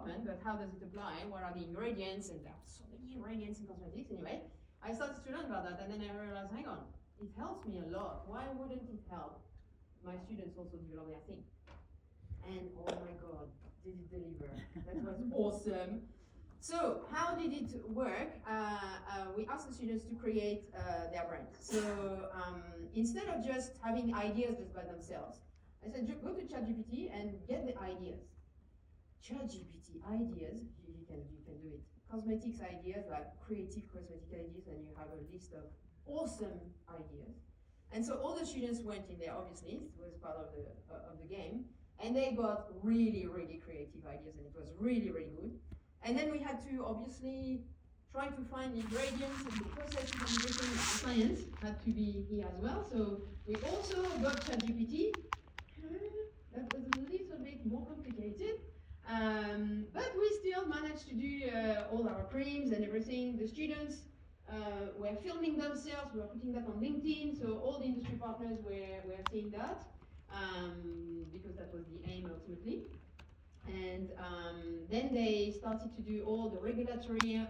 department, but how does it apply? What are the ingredients? And there are so many ingredients in cosmetics anyway. I started to learn about that, and then I realized, hang on, it helps me a lot. Why wouldn't it help my students also develop their thing? And oh my God, did it deliver? That was awesome. So how did it work? We asked the students to create their brand. So instead of just having ideas just by themselves, I said, go to ChatGPT and get the ideas. ChatGPT ideas, you can do it. Cosmetics ideas, like creative cosmetic ideas, and you have a list of awesome ideas. And so all the students went in there, obviously, it was part of the game, and they got really, really creative ideas, and it was really, really good. And then we had to obviously try to find ingredients, and the processes and everything. Science had to be here as well. So we also got ChatGPT. That was a little bit more complicated. But we still managed to do all our creams and everything. The students were filming themselves. We were putting that on LinkedIn. So all the industry partners were seeing that because that was the aim ultimately. And then they started to do all the regulatory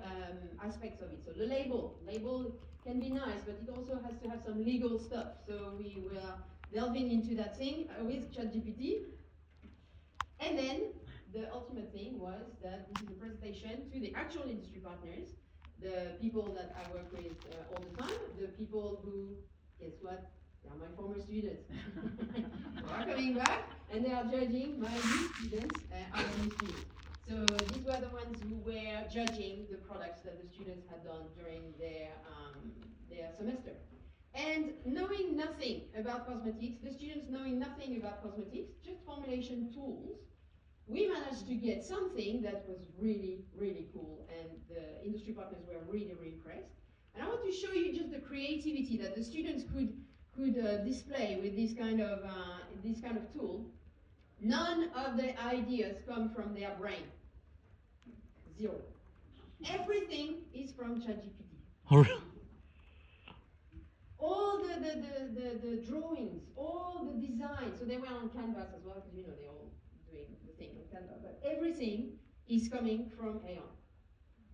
aspects of it. So the label can be nice, but it also has to have some legal stuff. So we were delving into that thing with ChatGPT. And then the ultimate thing was that this is a presentation to the actual industry partners, the people that I work with all the time, the people who, guess what? They are my former students. They are coming back and they are judging my new students, our new students. So these were the ones who were judging the products that the students had done during their semester. And knowing nothing about cosmetics, the students knowing nothing about cosmetics, just formulation tools, we managed to get something that was really, really cool, and the industry partners were really, really impressed. And I want to show you just the creativity that the students could display with this kind of tool. None of the ideas come from their brain. Zero. Everything is from ChatGPT. All the drawings, all the designs, so they were on Canvas as well, because they're all doing the thing on Canvas, but everything is coming from Aeon.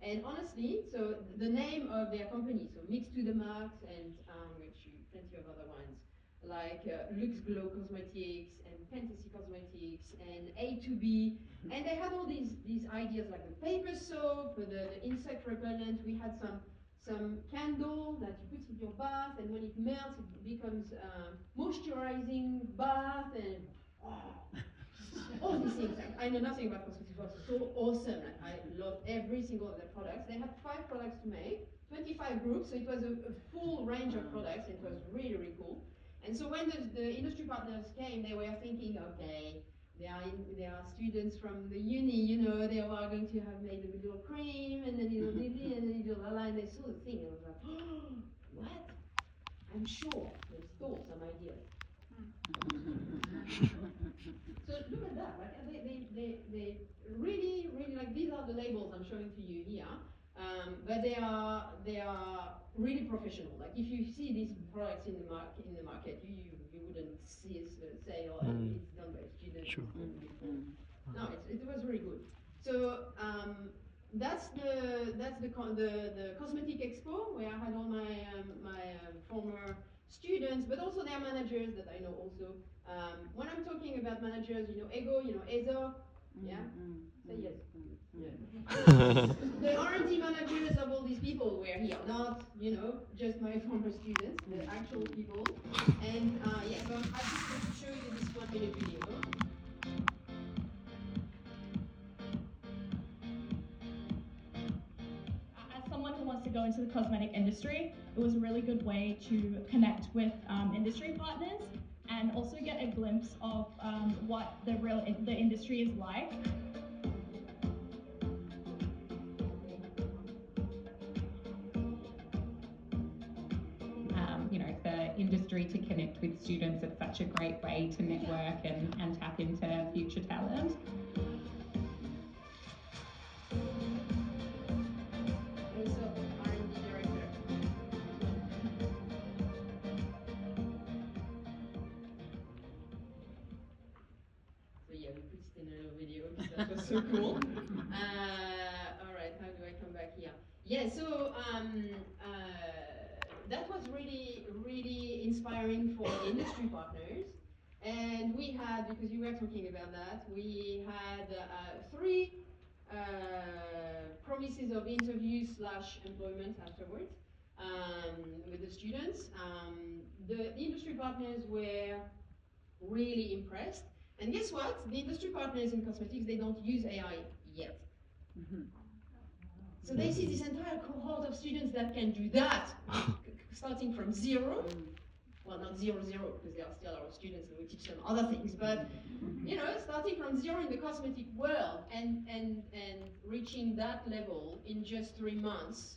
And honestly, so the name of their company, so Mix to the Max, and plenty of other ones, like Lux Glow Cosmetics, and Fantasy Cosmetics, and A2B, and they had all these ideas like the paper soap, the insect repellent. We had some candle that you put in your bath, and when it melts, it becomes moisturizing bath, and all these things. I know nothing about cosmetics, but it's so awesome. I loved every single of their products. They had 5 products to make, 25 groups, so it was a full range of products. It was really, really cool. And so when the industry partners came, they were thinking, okay, they are students from the uni, they are going to have made a little cream, and then little lily, and then little la, and they saw the thing, and I was like, oh, what? I'm sure they stole some ideas. So look at that, like they really, really, like, these are the labels I'm showing to you here, but they are really professional. Like if you see these products in the market, you wouldn't say, oh, it's done by students. Sure. No, it was really good. So that's the cosmetic expo where I had all my former students, but also their managers that I know also. When I'm talking about managers, Ego, Ezo, yeah? Say yes. Yeah. The R&D managers of all these people were here, not, just my former students, the actual people. And yeah, so I'm happy to show you this 1-minute video. Someone who wants to go into the cosmetic industry, it was a really good way to connect with industry partners and also get a glimpse of what the industry is like. The industry to connect with students, it's such a great way to network and tap into future talent. So yeah, we put it in a little video because which was so cool. All right, how do I come back here? Yeah, so that was really, really inspiring for the industry partners. And we had, because you were talking about that, we had three promises of interview / employment afterwards with the students. The industry partners were really impressed. And guess what? The industry partners in cosmetics, they don't use AI yet. So they see this entire cohort of students that can do that, starting from zero. Well, not 0, because they are still our students and we teach them other things, but starting from zero in the cosmetic world and reaching that level in just 3 months.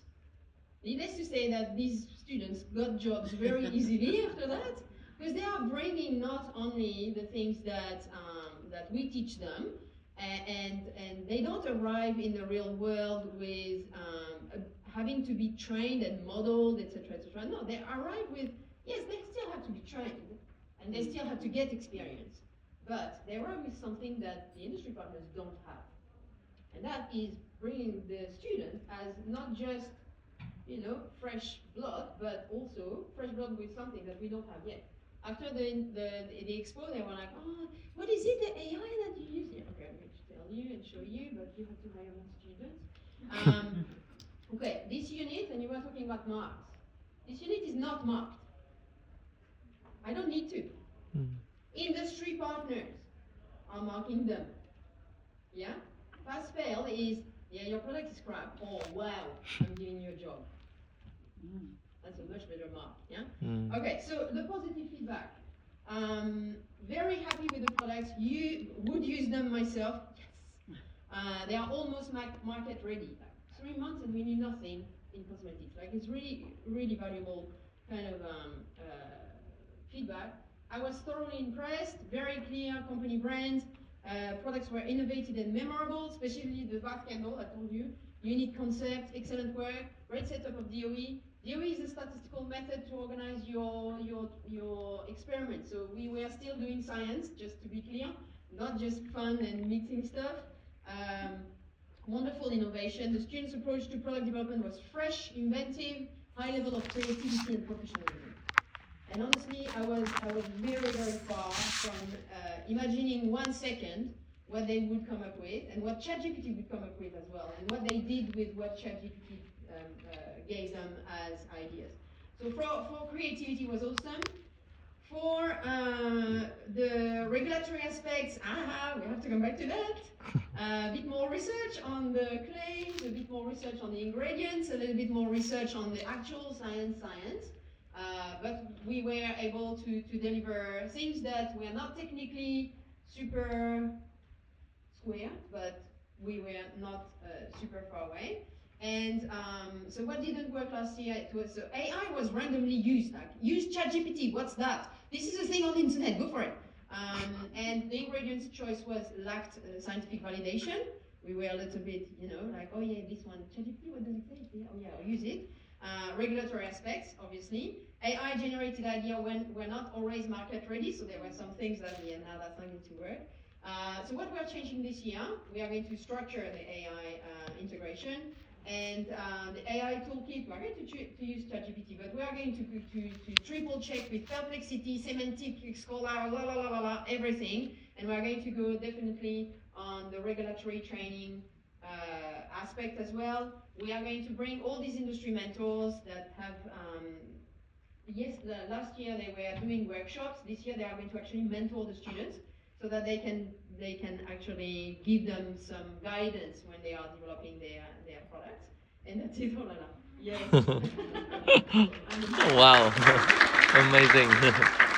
Needless to say that these students got jobs very easily after that, because they are bringing not only the things that we teach them, and they don't arrive in the real world with having to be trained and modeled, etc., etc. No, they arrive with, yes, they still have to be trained, and they still have to get experience, but they arrive with something that the industry partners don't have, and that is bringing the student as not just fresh blood, but also fresh blood with something that we don't have yet. After the expo, they were like, oh, what is it, the AI that you use? Yeah, okay, I'm going to tell you and show you, but you have to hire more students. Okay, this unit, and you were talking about marks. This unit is not marked. I don't need to. Industry partners are marking them. Yeah? Pass fail is, yeah, your product is crap, or wow, I'm giving you a job. That's a much better mark, yeah? Okay, so the positive feedback. Very happy with the products. You would use them myself. Yes. They are almost market ready. 3 months and we knew nothing in cosmetics. Like, it's really, really valuable kind of feedback. I was thoroughly impressed. Very clear company brand. Products were innovative and memorable, especially the bath candle, I told you. Unique concept, excellent work, great setup of DOE. DOE is a statistical method to organize your experiment. So we were still doing science, just to be clear, not just fun and mixing stuff. Wonderful innovation. The students' approach to product development was fresh, inventive, high level of creativity and professionalism. And honestly, I was very, very far from imagining 1 second what they would come up with and what ChatGPT would come up with as well, and what they did with what ChatGPT gave them as ideas. So for creativity was awesome. For the regulatory aspects, we have to come back to that. A bit more research on the claims, a bit more research on the ingredients, a little bit more research on the actual science. But we were able to deliver things that were not technically super square, but we were not super far away. And so what didn't work last year, it was AI was randomly used, like use ChatGPT, what's that? This is a thing on the internet, go for it. And the ingredients choice lacked scientific validation. We were a little bit, like, oh yeah, this one, ChatGPT, what does it say? Yeah, oh yeah, I'll use it. Regulatory aspects, obviously. AI generated idea were not always market ready, so there were some things that, yeah, now that's not going to work. So what we're changing this year, we are going to structure the AI integration, and the AI toolkit, we're going to use ChatGPT, but we are going to triple check with perplexity, semantic, scholar, everything, and we're going to go definitely on the regulatory training aspect as well. We are going to bring all these industry mentors that have, last year they were doing workshops. This year they are going to actually mentor the students so that they can actually give them some guidance when they are developing their products. And that's it. Oh la la. Yes. Wow, amazing.